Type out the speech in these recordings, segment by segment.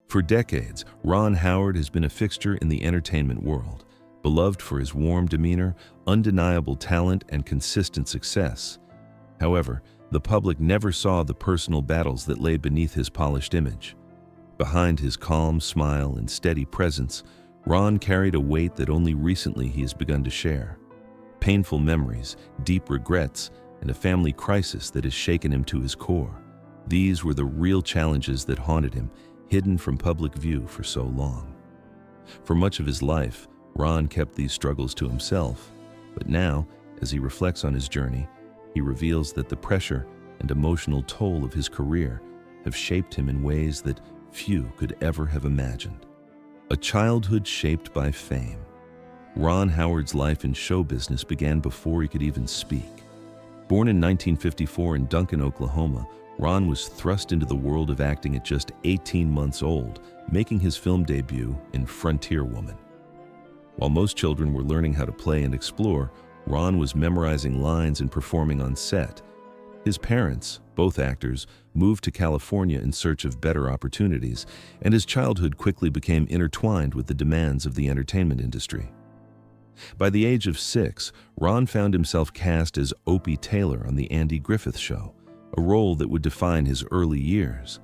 For decades, Ron Howard has been a fixture in the entertainment world, beloved for his warm demeanor, undeniable talent, and consistent success. However, the public never saw the personal battles that lay beneath his polished image. Behind his calm smile and steady presence, Ron carried a weight that only recently he has begun to share. Painful memories, deep regrets, and a family crisis that has shaken him to his core. These were the real challenges that haunted him, hidden from public view for so long. For much of his life, Ron kept these struggles to himself, but now, as he reflects on his journey, he reveals that the pressure and emotional toll of his career have shaped him in ways that few could ever have imagined. A childhood shaped by fame. Ron Howard's life in show business began before he could even speak. Born in 1954 in Duncan, Oklahoma, Ron was thrust into the world of acting at just 18 months old, making his film debut in Frontier Woman. While most children were learning how to play and explore, Ron was memorizing lines and performing on set. His parents, both actors, moved to California in search of better opportunities, and his childhood quickly became intertwined with the demands of the entertainment industry. By the age of 6, Ron found himself cast as Opie Taylor on The Andy Griffith Show, a role that would define his early years.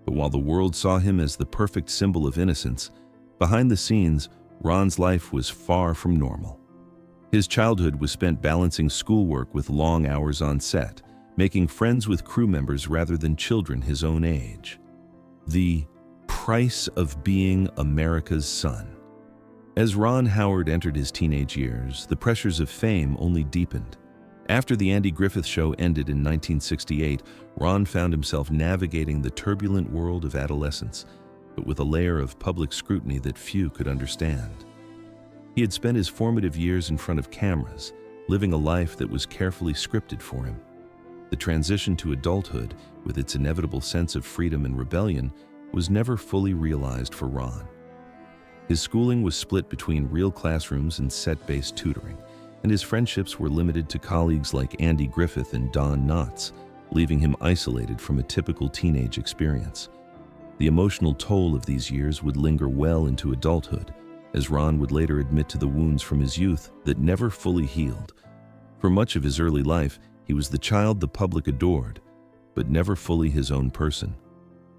But while the world saw him as the perfect symbol of innocence, behind the scenes, Ron's life was far from normal. His childhood was spent balancing schoolwork with long hours on set, making friends with crew members rather than children his own age. The price of being America's son. As Ron Howard entered his teenage years, the pressures of fame only deepened. After The Andy Griffith Show ended in 1968, Ron found himself navigating the turbulent world of adolescence, but with a layer of public scrutiny that few could understand. He had spent his formative years in front of cameras, living a life that was carefully scripted for him. The transition to adulthood, with its inevitable sense of freedom and rebellion, was never fully realized for Ron. His schooling was split between real classrooms and set-based tutoring, and his friendships were limited to colleagues like Andy Griffith and Don Knotts, leaving him isolated from a typical teenage experience. The emotional toll of these years would linger well into adulthood, as Ron would later admit to the wounds from his youth that never fully healed. For much of his early life, he was the child the public adored, but never fully his own person.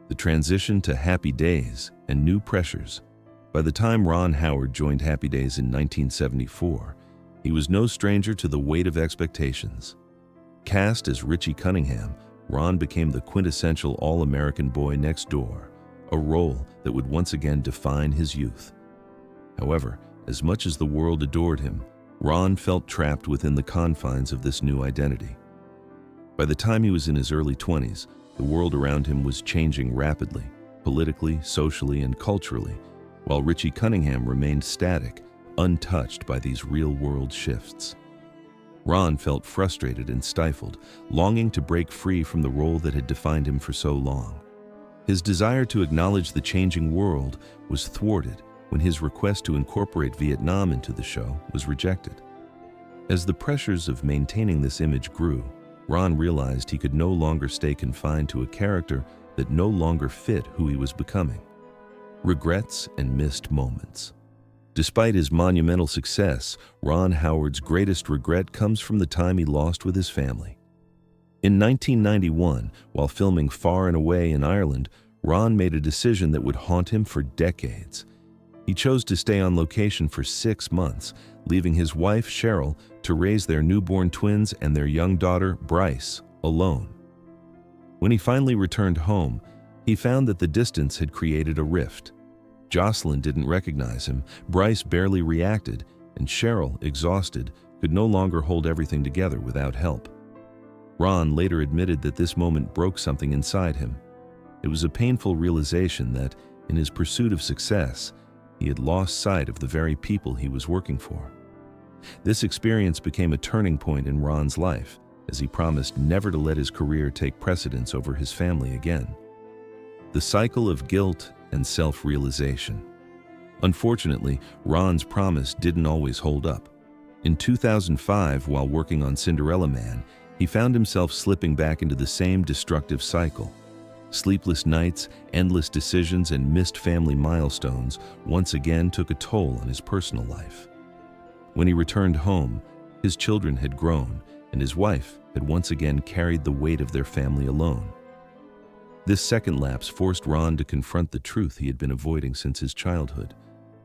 The transition to Happy Days and new pressures. By the time Ron Howard joined Happy Days in 1974, he was no stranger to the weight of expectations. Cast as Richie Cunningham, Ron became the quintessential all-American boy next door, a role that would once again define his youth. However, as much as the world adored him, Ron felt trapped within the confines of this new identity. By the time he was in his early 20s, the world around him was changing rapidly, politically, socially, and culturally, while Richie Cunningham remained static, untouched by these real-world shifts. Ron felt frustrated and stifled, longing to break free from the role that had defined him for so long. His desire to acknowledge the changing world was thwarted when his request to incorporate Vietnam into the show was rejected. As the pressures of maintaining this image grew, Ron realized he could no longer stay confined to a character that no longer fit who he was becoming. Regrets and missed moments. Despite his monumental success, Ron Howard's greatest regret comes from the time he lost with his family. In 1991, while filming Far and Away in Ireland, Ron made a decision that would haunt him for decades. He chose to stay on location for 6 months, leaving his wife, Cheryl, to raise their newborn twins and their young daughter, Bryce, alone. When he finally returned home, he found that the distance had created a rift. Jocelyn didn't recognize him, Bryce barely reacted, and Cheryl, exhausted, could no longer hold everything together without help. Ron later admitted that this moment broke something inside him. It was a painful realization that, in his pursuit of success, he had lost sight of the very people he was working for. This experience became a turning point in Ron's life, as he promised never to let his career take precedence over his family again. The cycle of guilt and self-realization. Unfortunately, Ron's promise didn't always hold up. In 2005, while working on Cinderella Man, he found himself slipping back into the same destructive cycle. Sleepless nights, endless decisions, and missed family milestones once again took a toll on his personal life. When he returned home, his children had grown, and his wife had once again carried the weight of their family alone. This second lapse forced Ron to confront the truth he had been avoiding since his childhood,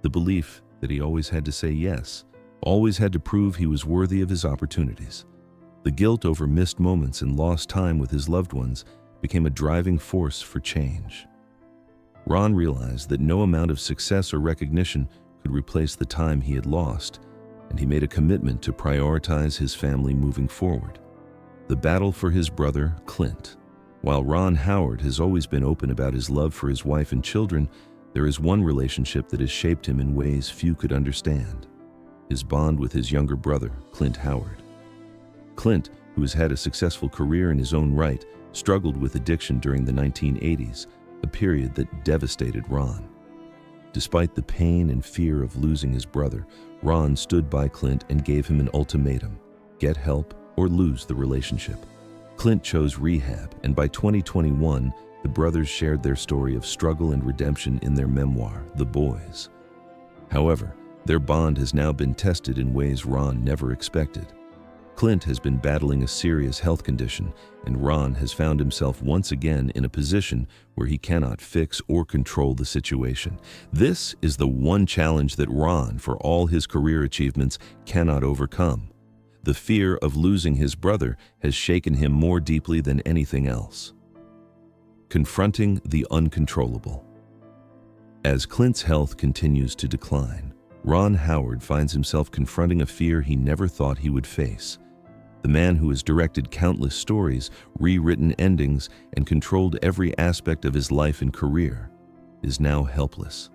the belief that he always had to say yes, always had to prove he was worthy of his opportunities. The guilt over missed moments and lost time with his loved ones became a driving force for change. Ron realized that no amount of success or recognition could replace the time he had lost, and he made a commitment to prioritize his family moving forward. The battle for his brother, Clint. While Ron Howard has always been open about his love for his wife and children, there is one relationship that has shaped him in ways few could understand: his bond with his younger brother, Clint Howard. Clint, who has had a successful career in his own right, struggled with addiction during the 1980s, a period that devastated Ron. Despite the pain and fear of losing his brother, Ron stood by Clint and gave him an ultimatum: get help or lose the relationship. Clint chose rehab, and by 2021, the brothers shared their story of struggle and redemption in their memoir, The Boys. However, their bond has now been tested in ways Ron never expected. Clint has been battling a serious health condition, and Ron has found himself once again in a position where he cannot fix or control the situation. This is the one challenge that Ron, for all his career achievements, cannot overcome. The fear of losing his brother has shaken him more deeply than anything else. Confronting the uncontrollable. As Clint's health continues to decline, Ron Howard finds himself confronting a fear he never thought he would face. The man who has directed countless stories, rewritten endings, and controlled every aspect of his life and career is now helpless.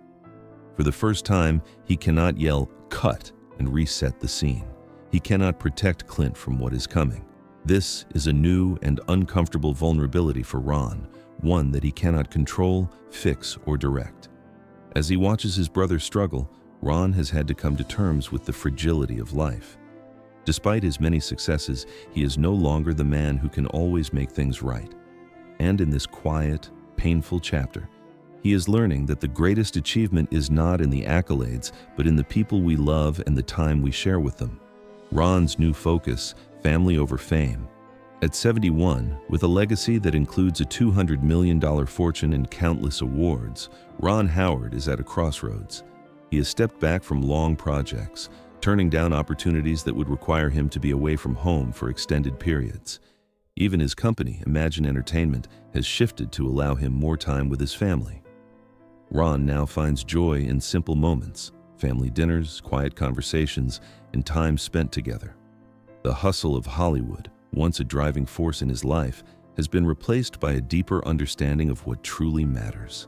For the first time, he cannot yell, "Cut," and reset the scene. He cannot protect Clint from what is coming. This is a new and uncomfortable vulnerability for Ron, one that he cannot control, fix, or direct. As he watches his brother struggle, Ron has had to come to terms with the fragility of life. Despite his many successes, he is no longer the man who can always make things right. And in this quiet, painful chapter, he is learning that the greatest achievement is not in the accolades, but in the people we love and the time we share with them. Ron's new focus: family over fame. At 71, with a legacy that includes a $200 million fortune and countless awards, Ron Howard is at a crossroads. He has stepped back from long projects, turning down opportunities that would require him to be away from home for extended periods. Even his company, Imagine Entertainment, has shifted to allow him more time with his family. Ron now finds joy in simple moments: family dinners, quiet conversations, and time spent together. The hustle of Hollywood, once a driving force in his life, has been replaced by a deeper understanding of what truly matters.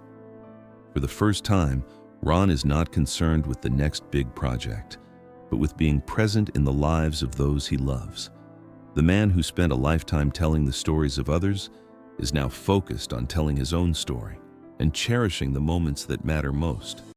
For the first time, Ron is not concerned with the next big project, but with being present in the lives of those he loves. The man who spent a lifetime telling the stories of others is now focused on telling his own story and cherishing the moments that matter most.